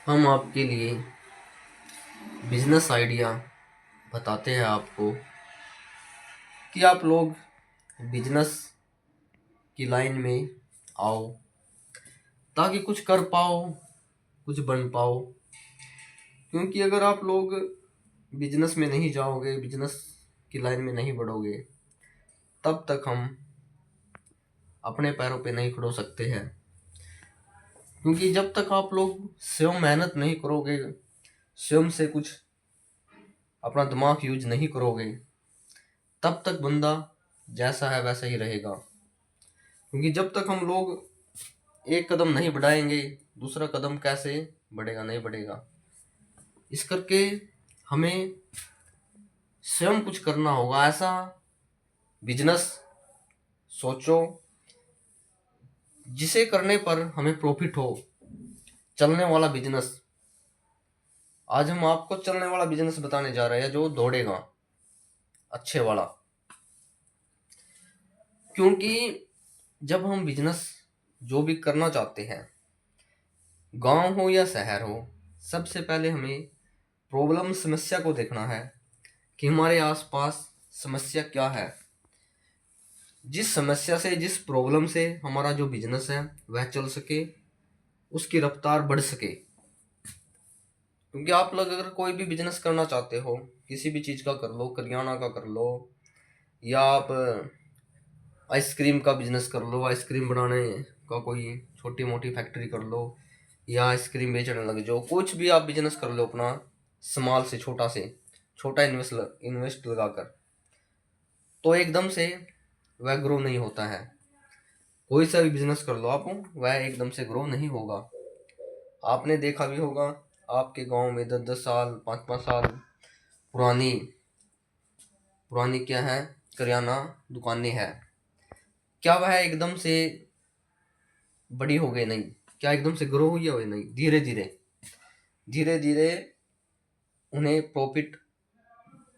हम आपके लिए बिजनेस आइडिया बताते हैं आपको कि आप लोग बिजनेस की लाइन में आओ ताकि कुछ कर पाओ, कुछ बन पाओ। क्योंकि अगर आप लोग बिजनेस में नहीं जाओगे, बिजनेस की लाइन में नहीं बढ़ोगे, तब तक हम अपने पैरों पे नहीं खड़ो सकते हैं। क्योंकि जब तक आप लोग स्वयं मेहनत नहीं करोगे, स्वयं से कुछ अपना दिमाग यूज नहीं करोगे, तब तक बंदा जैसा है वैसा ही रहेगा। क्योंकि जब तक हम लोग एक कदम नहीं बढ़ाएंगे, दूसरा कदम कैसे बढ़ेगा? नहीं बढ़ेगा। इस करके हमें स्वयं कुछ करना होगा। ऐसा बिजनेस सोचो जिसे करने पर हमें प्रॉफिट हो, चलने वाला बिजनेस। आज हम आपको चलने वाला बिजनेस बताने जा रहे हैं जो दौड़ेगा, अच्छे वाला। क्योंकि जब हम बिजनेस जो भी करना चाहते हैं, गांव हो या शहर हो, सबसे पहले हमें प्रॉब्लम, समस्या को देखना है कि हमारे आसपास समस्या क्या है। जिस समस्या से, जिस प्रॉब्लम से हमारा जो बिजनेस है वह चल सके, उसकी रफ्तार बढ़ सके। क्योंकि आप लोग अगर कोई भी बिजनेस करना चाहते हो, किसी भी चीज़ का कर लो, करियाना का कर लो, या आप आइसक्रीम का बिजनेस कर लो, आइसक्रीम बनाने का कोई छोटी मोटी फैक्ट्री कर लो, या आइसक्रीम बेचने लग जाओ, कुछ भी आप बिजनेस कर लो अपना, स्मॉल से छोटा इन्वेस्ट लगाकर, तो एकदम से वह ग्रो नहीं होता है। कोई सा भी बिजनेस कर लो आप, वह एकदम से ग्रो नहीं होगा। आपने देखा भी होगा, आपके गांव में 10-10 साल, 5-5 साल पुरानी पुरानी क्या है, करियाना दुकानें हैं। क्या वह एकदम से बड़ी हो गई? नहीं। क्या एकदम से ग्रो हुई है? नहीं। धीरे धीरे धीरे धीरे उन्हें प्रॉफिट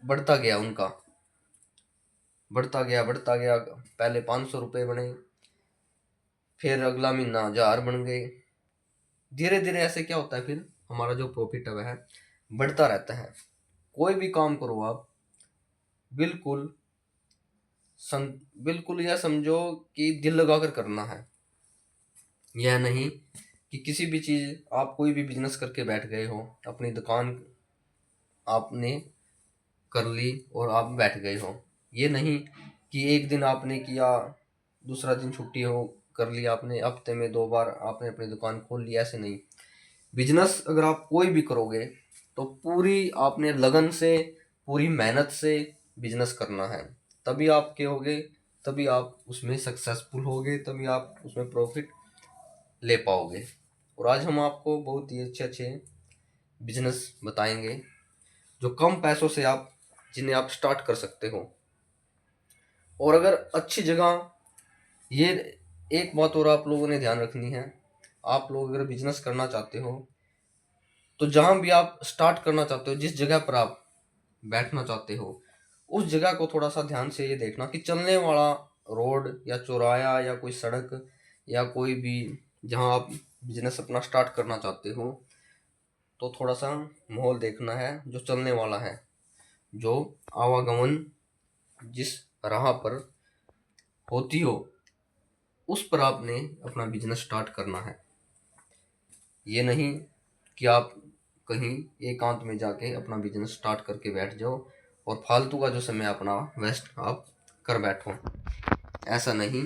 बढ़ता गया, उनका बढ़ता गया। पहले 500 रुपये बने, फिर अगला महीना 1000 बन गए। धीरे धीरे ऐसे क्या होता है, फिर हमारा जो प्रॉफिट है वह बढ़ता रहता है। कोई भी काम करो आप, बिल्कुल बिल्कुल यह समझो कि दिल लगाकर करना है। यह नहीं कि किसी भी चीज़, आप कोई भी बिजनेस करके बैठ गए हो, अपनी दुकान आपने कर ली और आप बैठ गए हो। ये नहीं कि एक दिन आपने किया, दूसरा दिन छुट्टी हो, कर लिया आपने, हफ्ते में 2 बार आपने अपनी दुकान खोल ली। ऐसे नहीं। बिजनेस अगर आप कोई भी करोगे तो पूरी आपने लगन से, पूरी मेहनत से बिजनेस करना है। तभी आप क्या होगे, तभी आप उसमें सक्सेसफुल होगे, तभी आप उसमें प्रॉफिट ले पाओगे। और आज हम आपको बहुत ही अच्छे अच्छे बिजनेस बताएंगे जो कम पैसों से आप, जिन्हें आप स्टार्ट कर सकते हो। और अगर अच्छी जगह, ये एक बात और आप लोगों ने ध्यान रखनी है, आप लोग अगर बिजनेस करना चाहते हो तो जहां भी आप स्टार्ट करना चाहते हो, जिस जगह पर आप बैठना चाहते हो, उस जगह को थोड़ा सा ध्यान से ये देखना कि चलने वाला रोड या चौराया या कोई सड़क या कोई भी, जहां आप बिजनेस अपना स्टार्ट करना चाहते हो, तो थोड़ा सा माहौल देखना है जो चलने वाला है, जो आवागमन जिस राह पर होती हो, उस पर आपने अपना बिजनेस स्टार्ट करना है। ये नहीं कि आप कहीं एकांत में जाके अपना बिजनेस स्टार्ट करके बैठ जाओ और फालतू का जो समय अपना वेस्ट आप कर बैठो। ऐसा नहीं।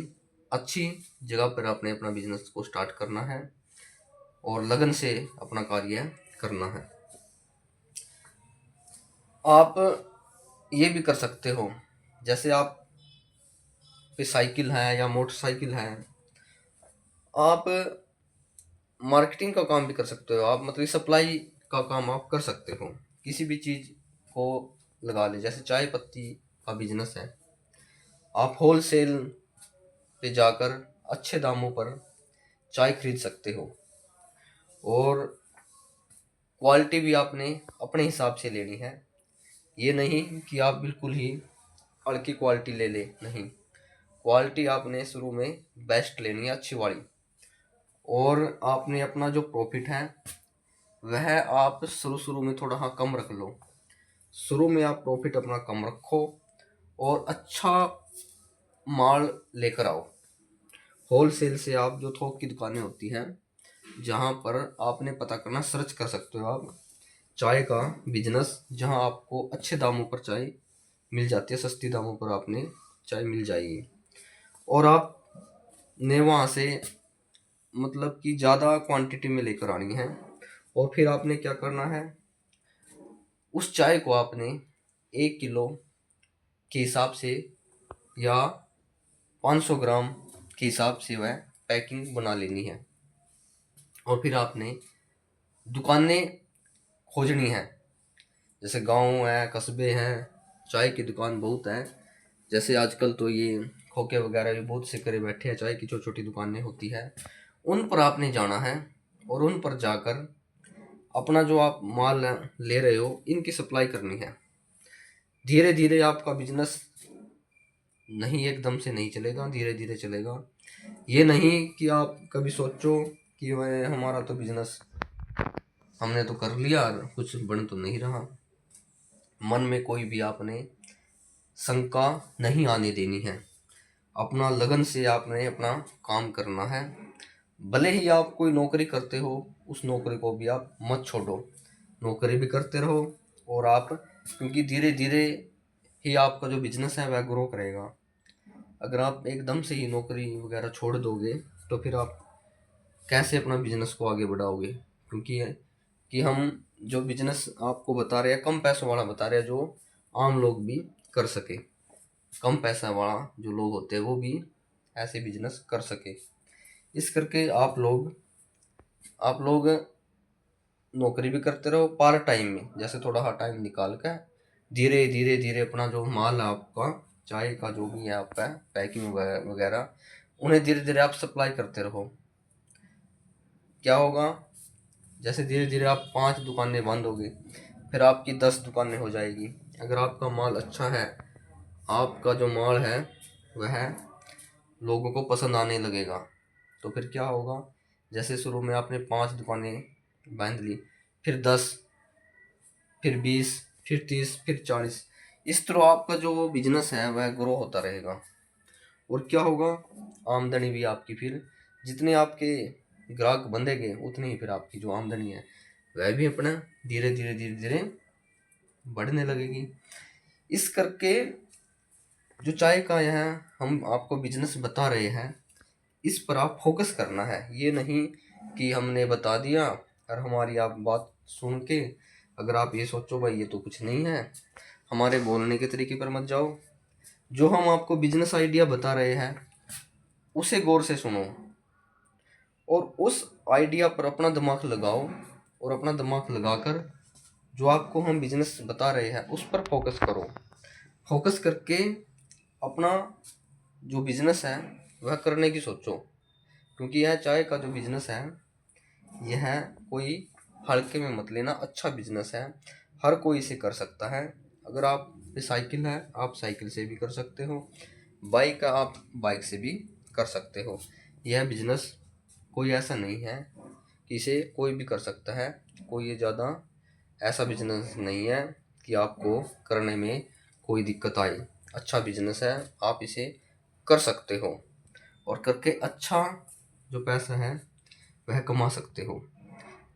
अच्छी जगह पर आपने अपना बिजनेस को स्टार्ट करना है और लगन से अपना कार्य करना है। आप ये भी कर सकते हो, जैसे आप पे साइकिल है या मोटरसाइकिल है, आप मार्केटिंग का काम भी कर सकते हो। आप मतलब सप्लाई का काम आप कर सकते हो। किसी भी चीज़ को लगा ले, जैसे चाय पत्ती का बिजनेस है, आप होल सेल पे जाकर अच्छे दामों पर चाय खरीद सकते हो। और क्वालिटी भी आपने अपने हिसाब से लेनी है। ये नहीं कि आप बिल्कुल ही हल्की क्वालिटी ले ले, नहीं। क्वालिटी आपने शुरू में बेस्ट लेनी है, अच्छी वाली। और आपने अपना जो प्रॉफिट है वह आप शुरू शुरू में थोड़ा हाँ कम रख लो। शुरू में आप प्रॉफिट अपना कम रखो और अच्छा माल लेकर आओ। होलसेल से आप जो थोक की दुकानें होती हैं, जहाँ पर आपने पता करना, सर्च कर सकते हो आप चाय का बिजनेस, जहाँ आपको अच्छे दामों पर चाय मिल जाती है, सस्ती दामों पर आपने चाय मिल जाएगी। और आपने वहाँ से मतलब कि ज़्यादा क्वांटिटी में लेकर आनी है। और फिर आपने क्या करना है, उस चाय को आपने 1 किलो के हिसाब से या 500 ग्राम के हिसाब से वह पैकिंग बना लेनी है। और फिर आपने दुकानें खोजनी है, जैसे गांव है, कस्बे हैं, चाय की दुकान बहुत है। जैसे आजकल तो ये खोके वगैरह भी बहुत से करे बैठे हैं, चाय की छोटी छोटी दुकानें होती है, उन पर आपने जाना है और उन पर जाकर अपना जो आप माल ले रहे हो इनकी सप्लाई करनी है। धीरे धीरे आपका बिजनेस नहीं, एकदम से नहीं चलेगा, धीरे धीरे चलेगा। ये नहीं कि आप कभी सोचो कि वह हमारा तो बिजनेस हमने तो कर लिया और कुछ बन तो नहीं रहा। मन में कोई भी आपने शंका नहीं आने देनी है। अपना लगन से आपने अपना काम करना है। भले ही आप कोई नौकरी करते हो, उस नौकरी को भी आप मत छोड़ो, नौकरी भी करते रहो। और आप, क्योंकि धीरे धीरे ही आपका जो बिजनेस है वह ग्रो करेगा। अगर आप एकदम से ही नौकरी वगैरह छोड़ दोगे तो फिर आप कैसे अपना बिजनेस को आगे बढ़ाओगे? क्योंकि कि हम जो बिजनेस आपको बता रहे हैं कम पैसों वाला बता रहे हैं, जो आम लोग भी कर सके। कम पैसा वाला जो लोग होते हैं वो भी ऐसे बिजनेस कर सके। इस करके आप लोग नौकरी भी करते रहो पार्ट टाइम में, जैसे थोड़ा हाँ टाइम निकाल कर धीरे धीरे धीरे अपना जो माल है आपका, चाय का जो भी है आपका पैकिंग वगैरह, उन्हें धीरे धीरे आप सप्लाई करते रहो। क्या होगा, जैसे धीरे धीरे आप 5 दुकानें बंद होगी, फिर आपकी 10 दुकानें हो जाएगी। अगर आपका माल अच्छा है, आपका जो माल है वह लोगों को पसंद आने लगेगा, तो फिर क्या होगा, जैसे शुरू में आपने 5 दुकानें बांध ली, फिर 10, फिर 20, फिर 30, फिर 40, इस तरह आपका जो बिजनेस है वह ग्रो होता रहेगा। और क्या होगा, आमदनी भी आपकी फिर जितने आपके ग्राहक बंधेंगे उतनी ही फिर आपकी जो आमदनी है वह भी अपना धीरे धीरे धीरे धीरे बढ़ने लगेगी। इस करके जो चाय का यह हम आपको बिजनेस बता रहे हैं, इस पर आप फोकस करना है। ये नहीं कि हमने बता दिया और हमारी आप बात सुन के अगर आप ये सोचो भाई ये तो कुछ नहीं है, हमारे बोलने के तरीके पर मत जाओ। जो हम आपको बिजनेस आइडिया बता रहे हैं उसे गौर से सुनो और उस आइडिया पर अपना दिमाग लगाओ, और अपना दिमाग लगाकर जो आपको हम बिजनेस बता रहे हैं उस पर फोकस करो। फोकस करके अपना जो बिजनेस है वह करने की सोचो। क्योंकि यह चाय का जो बिजनेस है यह कोई हल्के में मत लेना, अच्छा बिजनेस है, हर कोई इसे कर सकता है। अगर आप पे साइकिल है आप साइकिल से भी कर सकते हो, बाइक है आप बाइक से भी कर सकते हो। यह बिजनेस कोई ऐसा नहीं है कि इसे कोई भी कर सकता है। कोई ये ज़्यादा ऐसा बिजनेस नहीं है कि आपको करने में कोई दिक्कत आए। अच्छा बिजनेस है, आप इसे कर सकते हो और करके अच्छा जो पैसा है वह कमा सकते हो।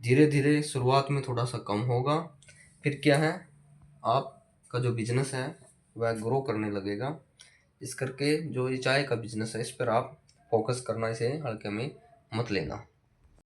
धीरे धीरे शुरुआत में थोड़ा सा कम होगा, फिर क्या है, आपका जो बिजनेस है वह ग्रो करने लगेगा। इस करके जो ये चाय का बिजनेस है इस पर आप फोकस करना, इसे हल्के में मत लेना।